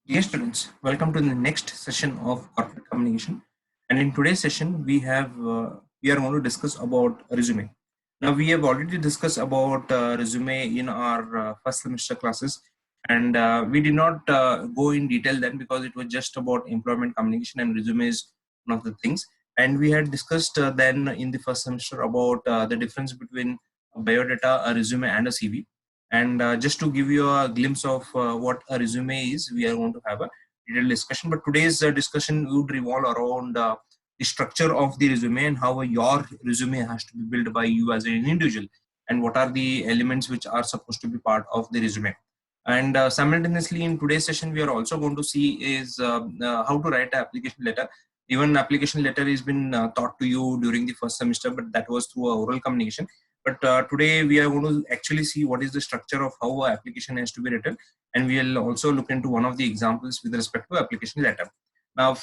Dear students, welcome to the next session of corporate communication. And in today's session, we are going to discuss about resume. Now, we have already discussed about resume in our first semester classes, and we did not go in detail then because it was just about employment communication, and resume is one of the things. And we had discussed then in the first semester about the difference between a biodata, a resume, and a CV. And just to give you a glimpse of what a resume is, we are going to have a detailed discussion. But today's discussion would revolve around the structure of the resume and how your resume has to be built by you as an individual, and what are the elements which are supposed to be part of the resume. And simultaneously, in today's session, we are also going to see is how to write an application letter. Even application letter has been taught to you during the first semester, but that was through a oral communication. But today we are going to actually see what is the structure of how an application has to be written, and we will also look into one of the examples with respect to application letter. Now,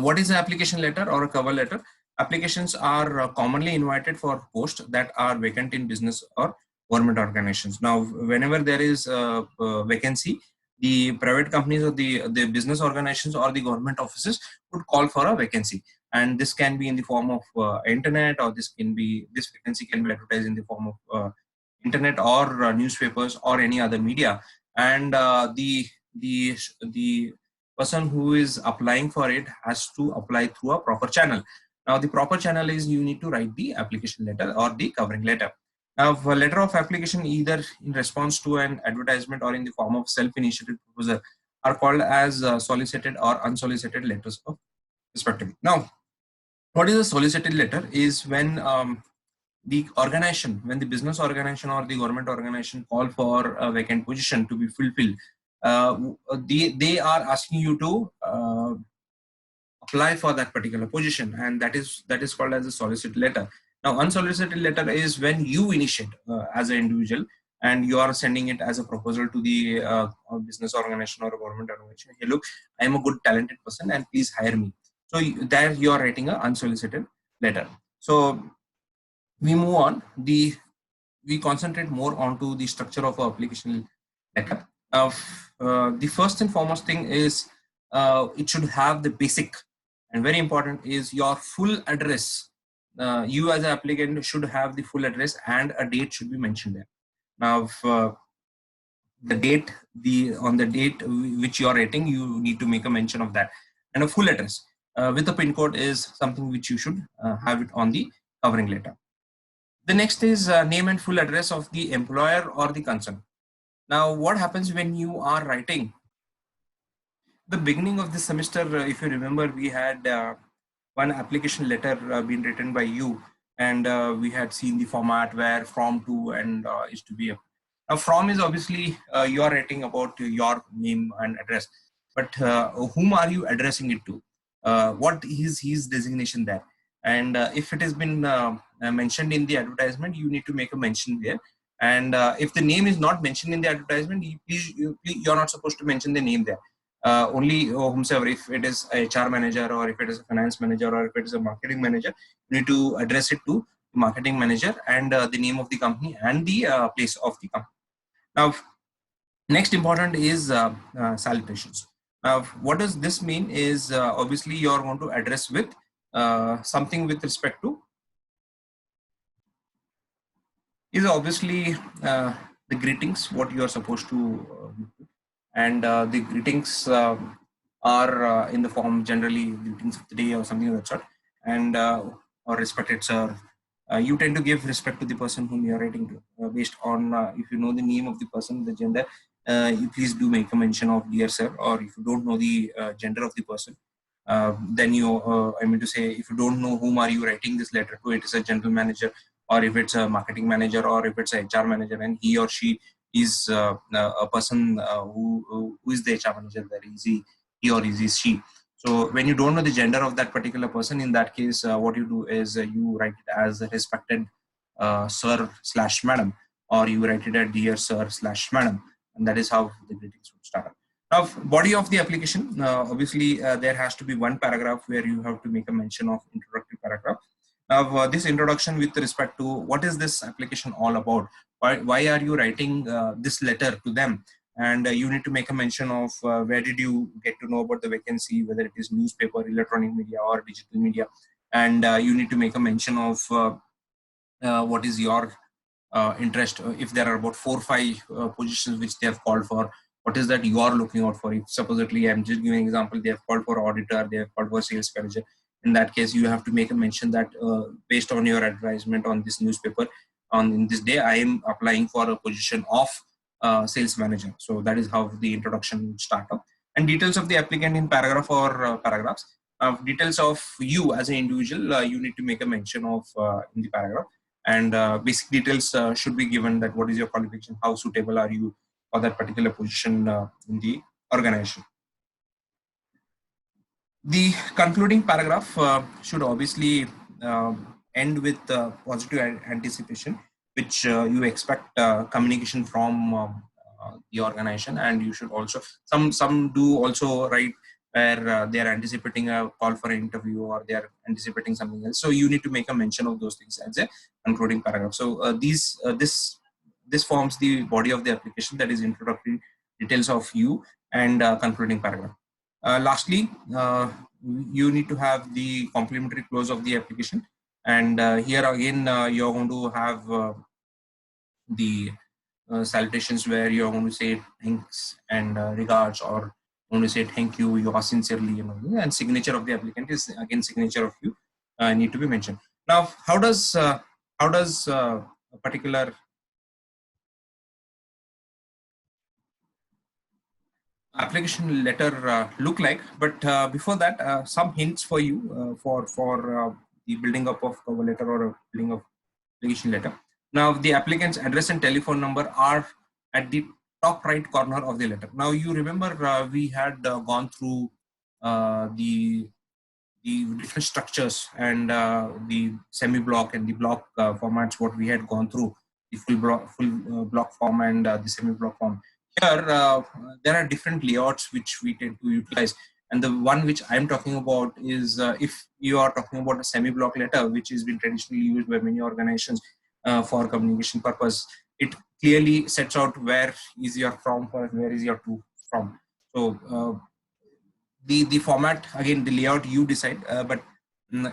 what is an application letter or a cover letter? Applications are commonly invited for posts that are vacant in business or government organizations. Now, whenever there is a vacancy, the private companies or the business organizations or the government offices would call for a vacancy, and this can be in the form of internet, or this vacancy can be advertised in the form of internet or newspapers or any other media. And the person who is applying for it has to apply through a proper channel. Now, the proper channel is you need to write the application letter or the covering letter. Now, a letter of application, either in response to an advertisement or in the form of self-initiated proposal, are called as solicited or unsolicited letters of respectively. Now, what is a solicited letter is when the organization, when the business organization or the government organization call for a vacant position to be fulfilled, they are asking you to apply for that particular position, and that is called as a solicited letter. Now, unsolicited letter is when you initiate as an individual, and you are sending it as a proposal to the business organization or a government organization. Hey, look, I am a good talented person and please hire me. So there you are writing an unsolicited letter. So we move on. We concentrate more onto the structure of our application letter. The first and foremost thing is it should have the basic, and very important is your full address. You as an applicant should have the full address, and a date should be mentioned there. Now, the date, on the date which you are writing, you need to make a mention of that, and a full address with a pin code is something which you should have it on the covering letter. The next is name and full address of the employer or the concern. Now, what happens when you are writing the beginning of this semester? If you remember, we had one application letter been written by you, and we had seen the format where from to and is to be. Now, from is obviously you are writing about your name and address, but whom are you addressing it to? What is his designation there? And if it has been mentioned in the advertisement, you need to make a mention there. And if the name is not mentioned in the advertisement, you're not supposed to mention the name there. Only whomsoever, if it is a HR manager, or if it is a finance manager, or if it is a marketing manager, you need to address it to the marketing manager, and the name of the company and the place of the company. Now, next important is salutations. Now, what does this mean is obviously you are going to address with something with respect to is obviously the greetings, what you are supposed to and the greetings are in the form generally greetings of the day or something of that sort, and or respected sir. You tend to give respect to the person whom you are writing to based on if you know the name of the person, the gender, you please do make a mention of dear sir. Or if you don't know the gender of the person, then you I mean to say, if you don't know whom are you writing this letter to, it is a general manager, or if it's a marketing manager, or if it's a HR manager, and he or she is a person who is the HR manager, that is he or is he she. So when you don't know the gender of that particular person, in that case, what you do is you write it as respected sir slash madam, or you write it as dear sir slash madam, and that is how the greetings would start. Now, body of the application, obviously there has to be one paragraph where you have to make a mention of introductory paragraph. Now, this introduction with respect to what is this application all about, why are you writing this letter to them, and you need to make a mention of where did you get to know about the vacancy, whether it is newspaper, electronic media, or digital media, and you need to make a mention of what is your interest. If there are about 4 or 5 positions which they have called for, what is that you are looking out for? If supposedly, I'm just giving an example, they have called for auditor, they have called for sales manager. In that case, you have to make a mention that based on your advertisement on this newspaper, on in this day, I am applying for a position of sales manager. So that is how the introduction would start up. And details of the applicant in paragraph or paragraphs. Details of you as an individual, you need to make a mention of in the paragraph, and basic details should be given, that what is your qualification, how suitable are you for that particular position in the organization. The concluding paragraph should obviously end with positive anticipation, which you expect communication from the organization, and you should also, some do also write where they are anticipating a call for an interview, or they are anticipating something else. So you need to make a mention of those things as a concluding paragraph. So this forms the body of the application, that is introductory details of you and concluding paragraph. Lastly, you need to have the complimentary close of the application, and here again you're going to have the salutations where you're going to say thanks and regards, or going to say thank you, yours sincerely, and signature of the applicant is again signature of you need to be mentioned. Now, how does a particular application letter look like? But before that, some hints for you for the building up of cover letter or a building of application letter. Now, the applicant's address and telephone number are at the top right corner of the letter. Now, you remember we had gone through the different structures and the semi-block and the block formats, what we had gone through, the full block form and the semi-block form. Here, there are different layouts which we tend to utilize. And the one which I'm talking about is if you are talking about a semi-block letter, which has been traditionally used by many organizations for communication purpose, it clearly sets out where is your from, where is your to from. So the format, again, the layout you decide, but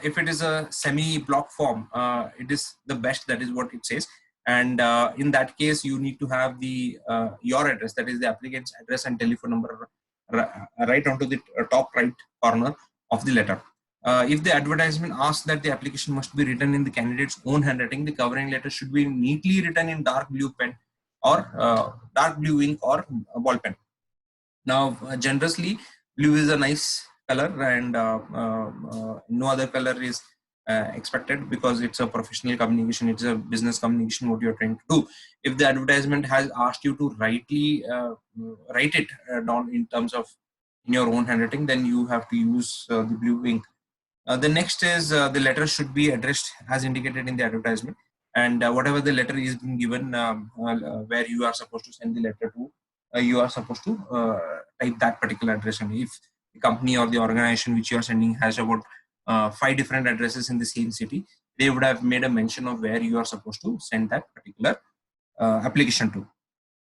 if it is a semi-block form, it is the best, that is what it says. And in that case, you need to have the your address, that is the applicant's address and telephone number, right onto the top right corner of the letter. If the advertisement asks that the application must be written in the candidate's own handwriting, the covering letter should be neatly written in dark blue pen or dark blue ink or ball pen. Now, generously, blue is a nice color, and no other color is expected, because it's a professional communication, it's a business communication, what you're trying to do. If the advertisement has asked you to write it down in terms of in your own handwriting, then you have to use the blue ink. The next is the letter should be addressed as indicated in the advertisement, and whatever the letter is being given, where you are supposed to send the letter to, you are supposed to type that particular address. And if the company or the organization which you are sending has about 5 different addresses in the same city, they would have made a mention of where you are supposed to send that particular application to.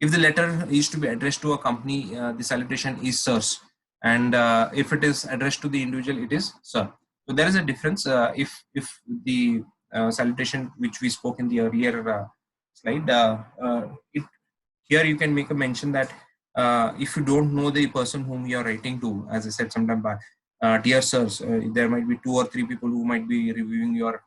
If the letter is to be addressed to a company, the salutation is sirs, and if it is addressed to the individual, it is sir. So there is a difference. If the salutation which we spoke in the earlier slide, here you can make a mention that if you don't know the person whom you are writing to, as I said sometime back, dear sirs, there might be 2 or 3 people who might be reviewing your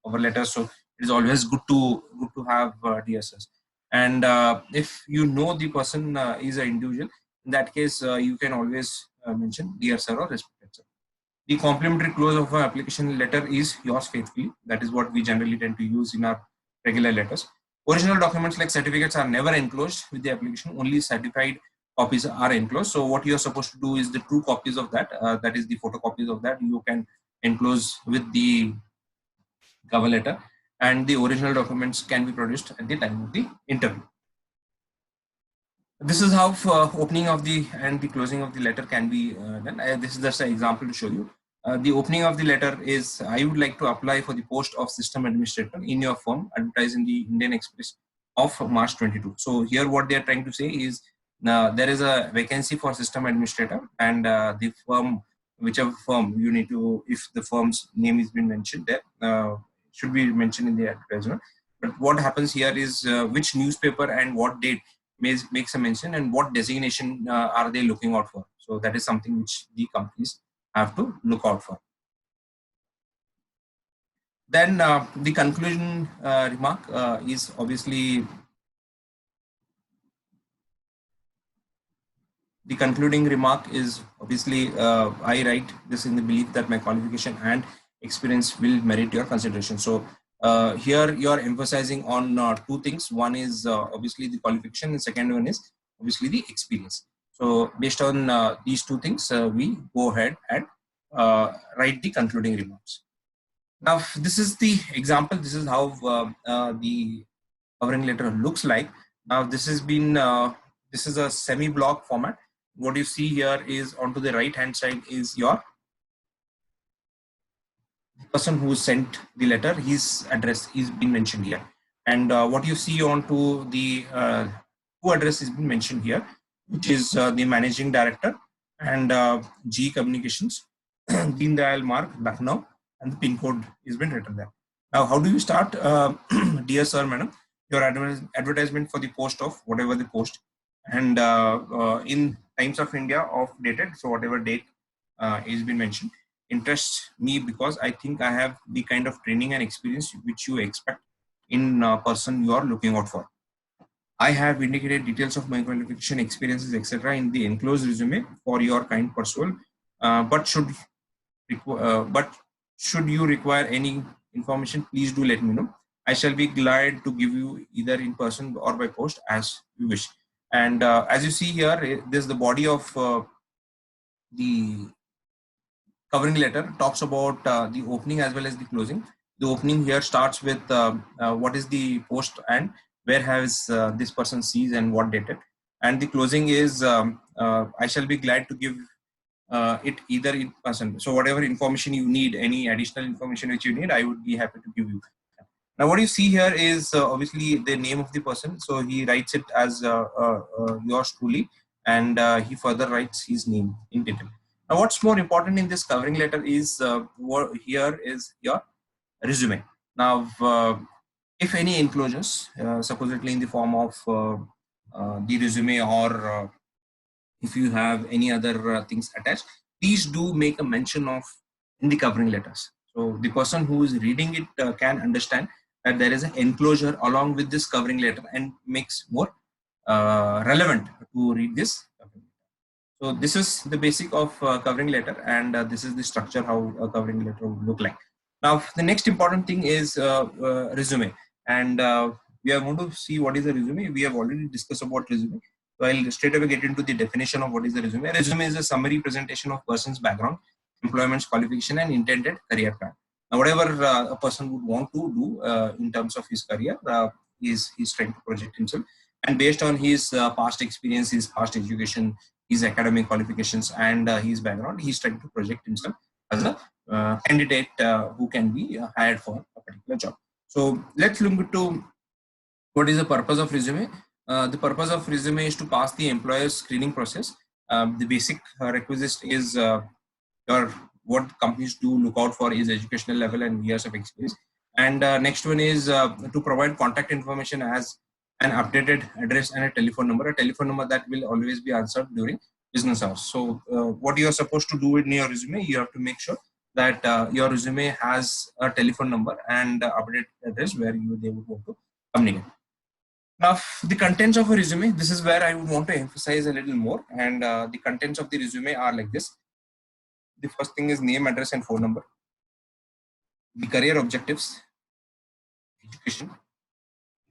cover letter, so it is always good to have dear sirs. And if you know the person is an individual, in that case you can always mention dear sir or respected sir. The complimentary close of an application letter is yours faithfully. That is what we generally tend to use in our regular letters. Original documents like certificates are never enclosed with the application. Only certified copies are enclosed. So what you are supposed to do is the true copies of that, that is the photocopies of that, you can enclose with the cover letter, and the original documents can be produced at the time of the interview. This is how opening of the and the closing of the letter can be done. This is just an example to show you. The opening of the letter is, I would like to apply for the post of system administrator in your firm, advertised in the Indian Express of March 22. So here what they are trying to say is Now there is a vacancy for system administrator, and the firm, whichever firm you need to, if the firm's name is been mentioned there, should be mentioned in the advertisement. But what happens here is which newspaper and what date makes a mention, and what designation are they looking out for. So that is something which the companies have to look out for. Then the conclusion remark is obviously, the concluding remark is obviously I write this in the belief that my qualification and experience will merit your consideration. So here you are emphasizing on two things. One is obviously the qualification, and second one is obviously the experience. So based on these two things, we go ahead and write the concluding remarks. Now this is the example. This is how the covering letter looks like. Now this has been this is a semi-block format. What you see here is onto the right hand side is your person who sent the letter, his address is been mentioned here, and what you see onto the who address is been mentioned here, which is the managing director and G Communications, Deen Dayal Marg, Lucknow, and the pin code is been written there. Now how do you start? Dear sir, madam, your advertisement for the post of whatever the post, and in Times of India of dated, so whatever date is been mentioned, interests me because I think I have the kind of training and experience which you expect in a person you are looking out for. I have indicated details of my qualification, experiences, etc. in the enclosed resume for your kind perusal. But should you require any information, please do let me know. I shall be glad to give you either in person or by post as you wish. And as you see here, this is the body of the covering letter. Talks about the opening as well as the closing. The opening here starts with what is the post and where has this person sees and what dated. And the closing is I shall be glad to give it either in person. So whatever information you need, any additional information which you need, I would be happy to give you. Now what you see here is obviously the name of the person. So he writes it as yours truly, and he further writes his name in detail. Now what's more important in this covering letter is what here is your resume. Now if any enclosures, supposedly in the form of the resume, or if you have any other things attached, please do make a mention of in the covering letters. So the person who is reading it can understand that there is an enclosure along with this covering letter, and makes more relevant to read this. So this is the basic of covering letter, and this is the structure how a covering letter would look like. Now the next important thing is resume, and we are going to see what is a resume. We have already discussed about resume. So I'll straight away get into the definition of what is a resume. A resume is a summary presentation of person's background, employment qualification, and intended career plan. Now, whatever a person would want to do in terms of his career, he's trying to project himself, and based on his past experience, his past education, his academic qualifications, and his background, he's trying to project himself as a candidate who can be hired for a particular job. So let's look into what is the purpose of resume. The purpose of resume is to pass the employer's screening process. The basic requisite is what companies do look out for is educational level and years of experience. And next one is to provide contact information as an updated address and a telephone number that will always be answered during business hours. So what you are supposed to do in your resume, you have to make sure that your resume has a telephone number and updated address where they would want to communicate. Now, the contents of a resume, this is where I would want to emphasize a little more. And the contents of the resume are like this. The first thing is name, address, and phone number. The career objectives, education,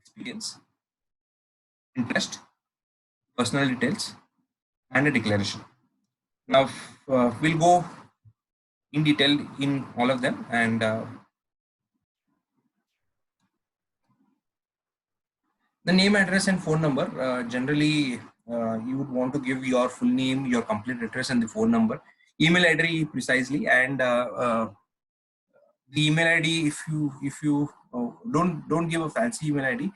experience, interest, personal details, and a declaration. Now, we'll go in detail in all of them. And the name, address, and phone number, generally you would want to give your full name, your complete address, and the phone number. Email ID precisely, and the email ID, if you don't give a fancy email ID,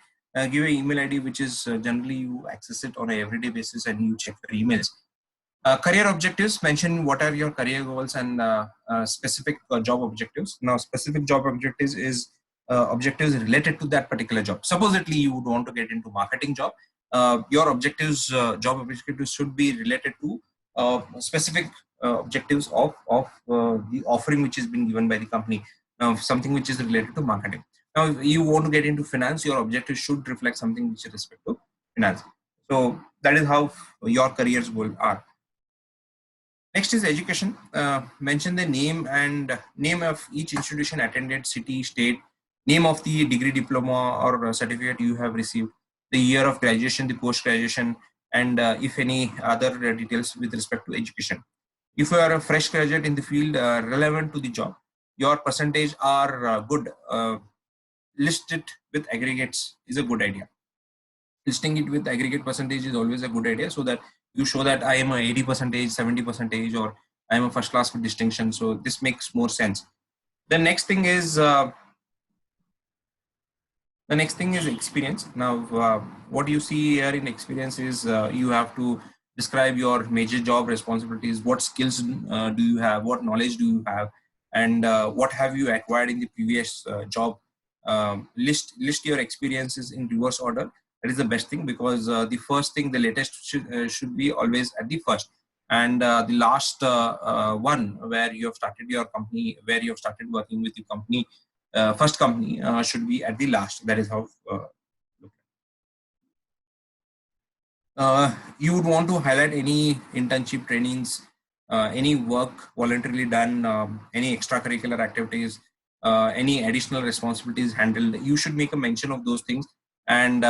give an email ID which is generally you access it on a everyday basis and you check your emails. Career objectives, mention what are your career goals and specific job objectives. Now, specific job objectives is objectives related to that particular job. Supposedly, you would want to get into marketing job. Your objectives, job objectives, should be related to specific objectives of the offering which has been given by the company. Something which is related to marketing. Now, if you want to get into finance, your objectives should reflect something which is respect to finance. So that is how your careers goal are. Next is education. Mention the name and name of each institution attended, city, state, name of the degree, diploma, or certificate you have received, the year of graduation, the post-graduation, and if any other details with respect to education. If you are a fresh graduate in the field relevant to the job, your percentage are good. List it with aggregates is a good idea. Listing it with aggregate percentage is always a good idea, so that you show that I am a 80 percentage, 70 percentage, or I am a first class with distinction. So this makes more sense. The next thing is experience. Now, what you see here in experience is you have to describe your major job responsibilities. What skills do you have? What knowledge do you have? And what have you acquired in the previous job? List your experiences in reverse order. That is the best thing, because the first thing, the latest should be always at the first, and the last one where you have started your company, where you have started working with the company, first company should be at the last. That is how you would want to highlight any internship trainings, any work voluntarily done, any extracurricular activities, any additional responsibilities handled. You should make a mention of those things. And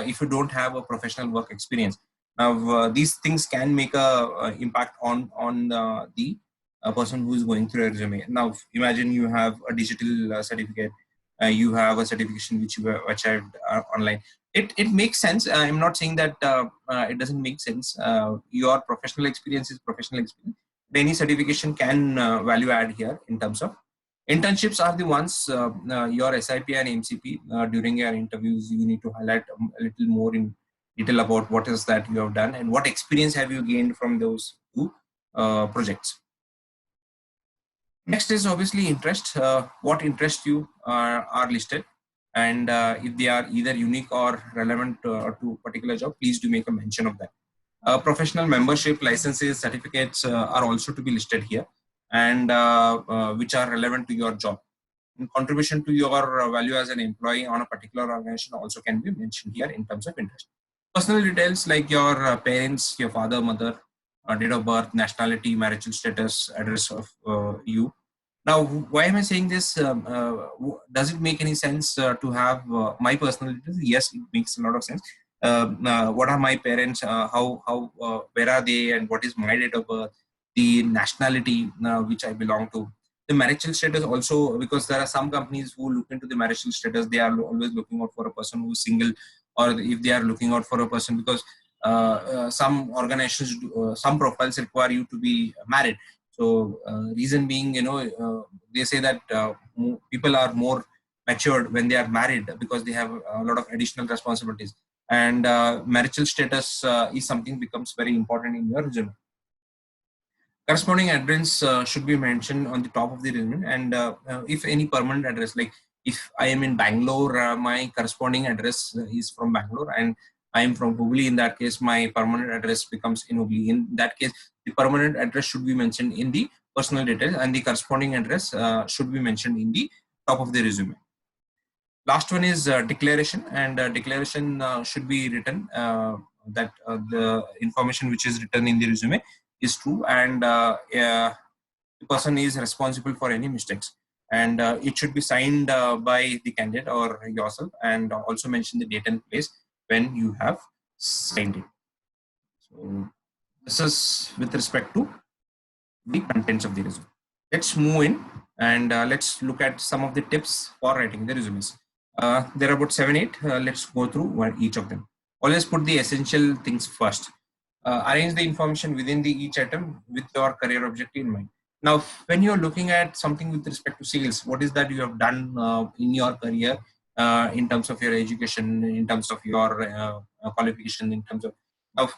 if you don't have a professional work experience, now these things can make a impact on the person who is going through a resume. Now imagine you have a digital certificate, you have a certification which you have achieved online. It makes sense. I'm not saying that it doesn't make sense. Your professional experience is professional experience. Any certification can value add here in terms of internships are the ones, your SIP and MCP, during your interviews, you need to highlight a little more in detail about what is that you have done and what experience have you gained from those two projects. Next is obviously interest. What interests you are listed, and if they are either unique or relevant to a particular job, please do make a mention of that. Professional membership, licenses, certificates are also to be listed here, and which are relevant to your job. And contribution to your value as an employee on a particular organization also can be mentioned here in terms of interest. Personal details like your parents, your father, mother, date of birth, nationality, marital status, address of you. Now, why am I saying this? Does it make any sense to have my personal details? Yes, it makes a lot of sense. What are my parents? Where are they? And what is my date of birth? The nationality which I belong to. The marital status also, because there are some companies who look into the marital status, they are always looking out for a person who is single, or if they are looking out for a person, because some organizations, some profiles require you to be married. So reason being, they say that people are more matured when they are married because they have a lot of additional responsibilities, and marital status is something becomes very important in your resume. Corresponding address should be mentioned on the top of the resume, and if any permanent address, like if I am in Bangalore, my corresponding address is from Bangalore, and I am from Hubli. In that case, my permanent address becomes in Hubli. In that case, the permanent address should be mentioned in the personal details, and the corresponding address should be mentioned in the top of the resume. Last one is declaration, and declaration should be written that the information which is written in the resume is true, and the person is responsible for any mistakes, and it should be signed by the candidate or yourself, and also mention the date and place when you have signed it. So this is with respect to the contents of the resume. Let's move in and let's look at some of the tips for writing the resumes. There are about 7-8. Let's go through each of them. Always put the essential things first. Arrange the information within each item with your career objective in mind. Now, when you're looking at something with respect to sales, what is that you have done in your career in terms of your education, in terms of your qualification, in terms of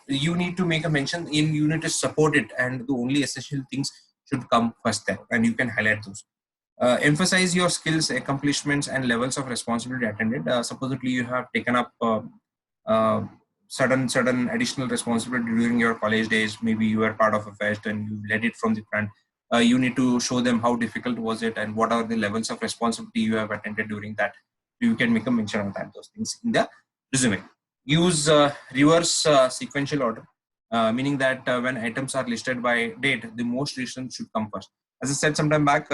you need to make a mention in, you need to support it, and the only essential things should come first there, and you can highlight those. Emphasize your skills, accomplishments, and levels of responsibility attended. Supposedly, you have taken up uh, certain additional responsibility during your college days. Maybe you are part of a fest and you led it from the front. You need to show them how difficult was it and what are the levels of responsibility you have attended during that. You can make a mention of that, those things in the resume. Use reverse sequential order, meaning that when items are listed by date, the most recent should come first. As I said sometime back,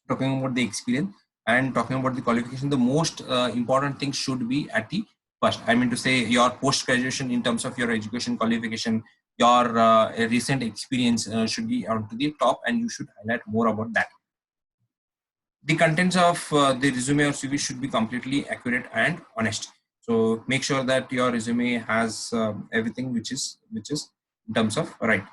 talking about the experience and talking about the qualification, the most important thing should be at the first. I mean to say, your post graduation in terms of your education qualification, your recent experience should be onto the top, and you should highlight more about that. The contents of the resume or CV should be completely accurate and honest. So make sure that your resume has everything which is in terms of right.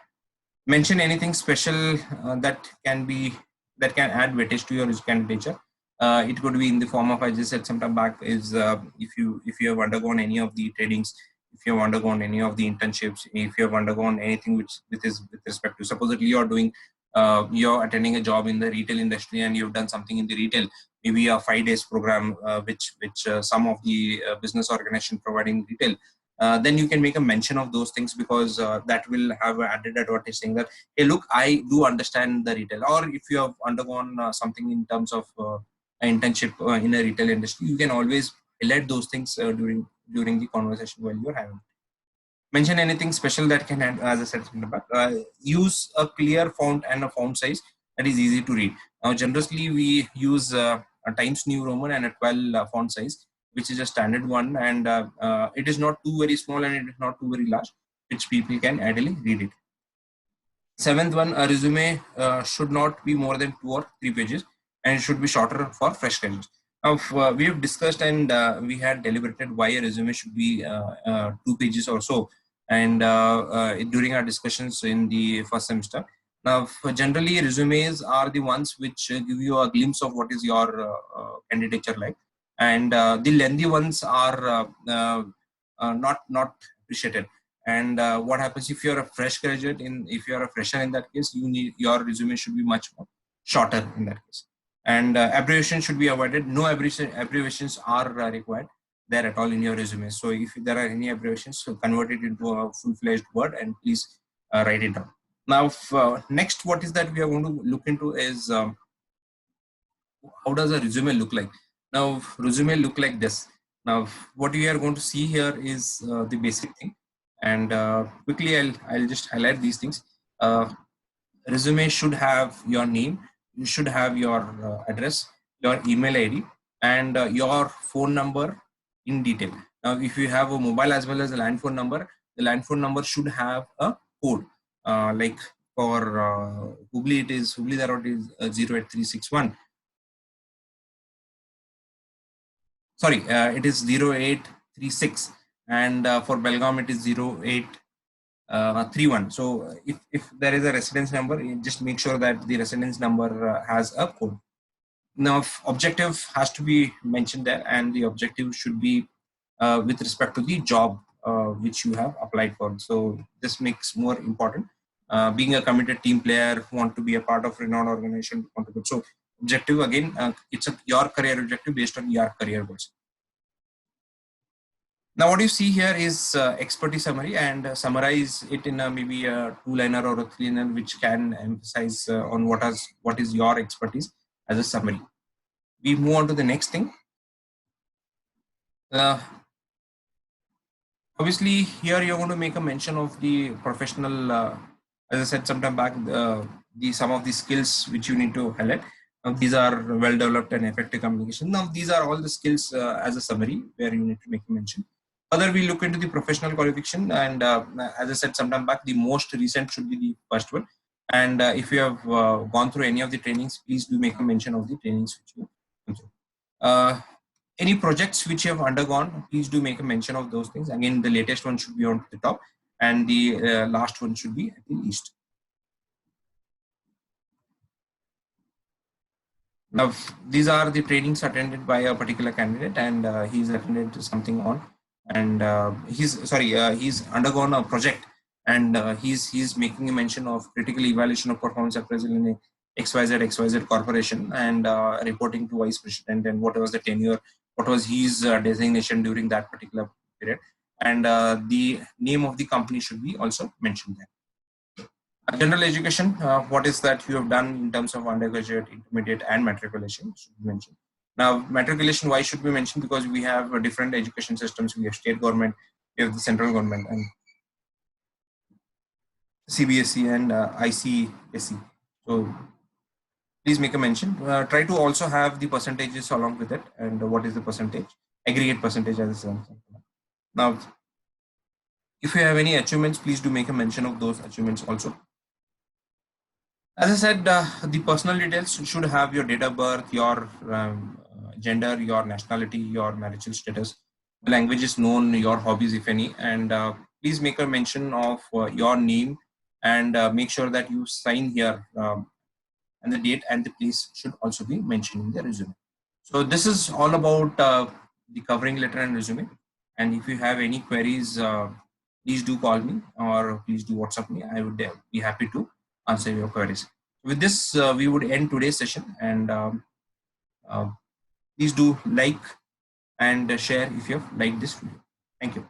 Mention anything special that can add weightage to your candidature. It could be in the form of, I just said sometime back, is if you have undergone any of the trainings, if you have undergone any of the internships, if you have undergone anything which with respect to, supposedly you're attending a job in the retail industry and you've done something in the retail, maybe a 5 days program which some of the business organization providing retail, then you can make a mention of those things, because that will have an added advantage saying that, hey, look, I do understand the retail. Or if you have undergone something in terms of an internship in a retail industry, you can always highlight those things during the conversation while you're having. Mention anything special that can add, as I said in the back. Use a clear font and a font size that is easy to read. Now, generously, we use a Times New Roman and a 12 font size, which is a standard one, and it is not too very small and it is not too very large, which people can ideally read it. Seventh one, a resume should not be more than 2 or 3 pages, and it should be shorter for fresh graduates. Now, we have discussed and we had deliberated why a resume should be 2 pages or so, and during our discussions in the first semester. Now, generally, resumes are the ones which give you a glimpse of what is your candidature like, and the lengthy ones are not appreciated. And what happens if you're a fresh graduate, if you're a fresher in that case, you need, your resume should be much more shorter in that case. And abbreviation should be avoided. No abbreviations are required there at all in your resume. So if there are any abbreviations, so convert it into a full-fledged word and please write it down. Now, next, what is that we are going to look into is how does a resume look like? Now, resume look like this. Now, what we are going to see here is the basic thing, and quickly I'll just highlight these things. Resume should have your name, you should have your address, your email ID, and your phone number in detail. Now, if you have a mobile as well as a land phone number, the land phone number should have a code. Like for Hubli, it is Hubli Dharwad is 08361. Sorry, it is 0836, and for Belgaum it is 0831. So if there is a residence number, just make sure that the residence number has a code. Now, objective has to be mentioned there, and the objective should be with respect to the job which you have applied for. So this makes more important. Being a committed team player, want to be a part of renowned organization, contribute. So objective again, it's your career objective based on your career goals. Now, what you see here is expertise summary, and summarize it in maybe a 2-liner or a 3-liner, which can emphasize on what is your expertise as a summary. We move on to the next thing. Obviously, here you're going to make a mention of the professional, as I said sometime back, some of the skills which you need to highlight. These are well-developed and effective communication. Now, these are all the skills as a summary where you need to make a mention. Further, we look into the professional qualification, and as I said sometime back, the most recent should be the first one. And if you have gone through any of the trainings, please do make a mention of the trainings which you went through. Any projects which you have undergone, please do make a mention of those things. Again, the latest one should be on the top, and the last one should be at the least. Now, these are the trainings attended by a particular candidate, and he's attended something on, and he's undergone a project, and he's making a mention of critical evaluation of performance appraisal in a XYZ corporation, and reporting to vice president, and what was the tenure, what was his designation during that particular period, and the name of the company should be also mentioned there. General education, what is that you have done in terms of undergraduate, intermediate, and matriculation should be mentioned. Now, matriculation, why should be mentioned? Because we have different education systems. We have state government, we have the central government, and CBSE and ICSE. So please make a mention. Try to also have the percentages along with it, and what is the percentage, aggregate percentage as a now. If you have any achievements, please do make a mention of those achievements also. As I said, the personal details should have your date of birth, your gender, your nationality, your marital status, the languages known, your hobbies, if any, and please make a mention of your name, and make sure that you sign here, and the date and the place should also be mentioned in the resume. So this is all about the covering letter and resume. And if you have any queries, please do call me or please do WhatsApp me. I would be happy to answer your queries. With this, we would end today's session, and please do like and share if you have liked this video. Thank you.